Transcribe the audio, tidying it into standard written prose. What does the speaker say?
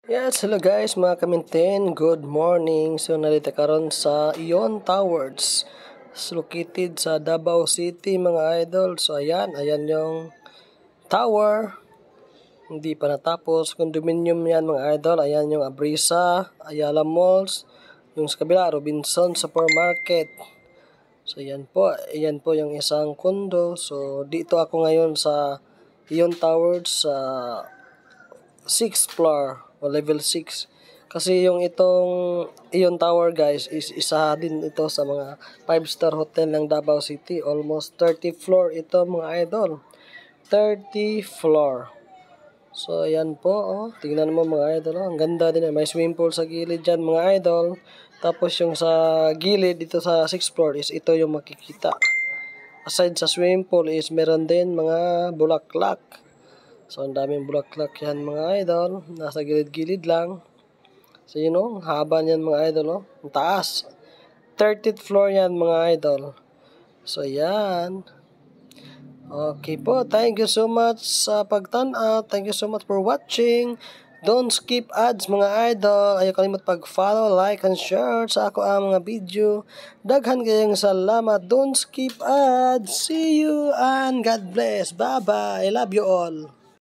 Yes, hello guys mga kaminten, good morning. So narito karon sa Ion Towers, located sa Davao City mga idol. So ayan yung tower. Hindi pa natapos, condominium yan mga idol. Ayan yung Abrisa, Ayala Malls, yung sa kabila Robinson Supermarket. So ayan po yung isang condo. So dito ako ngayon sa Ion Towers sa 6th floor o level 6. Kasi yung itong Ion Tower guys is isa din ito sa mga 5-star hotel ng Davao City. Almost 30 floor ito mga idol. 30 floor. So ayan po, tingnan mo mga idol, ang ganda din. May swimming pool sa gilid dyan mga idol. Tapos yung sa gilid dito sa 6th floor is ito yung makikita. Aside sa swimming pool is meron din mga bulaklak. So, ang daming bulaklak yan mga idol. Nasa gilid-gilid lang. So, haba niyan mga idol, Ang taas. 30th floor yan mga idol. So, yan. Okay po. Thank you so much sa pagtanaw. Thank you so much for watching. Don't skip ads mga idol. Ayaw kalimot pag-follow, like, and share sa ako ang mga video. Daghan kayong salamat. Don't skip ads. See you and God bless. Bye-bye. I love you all.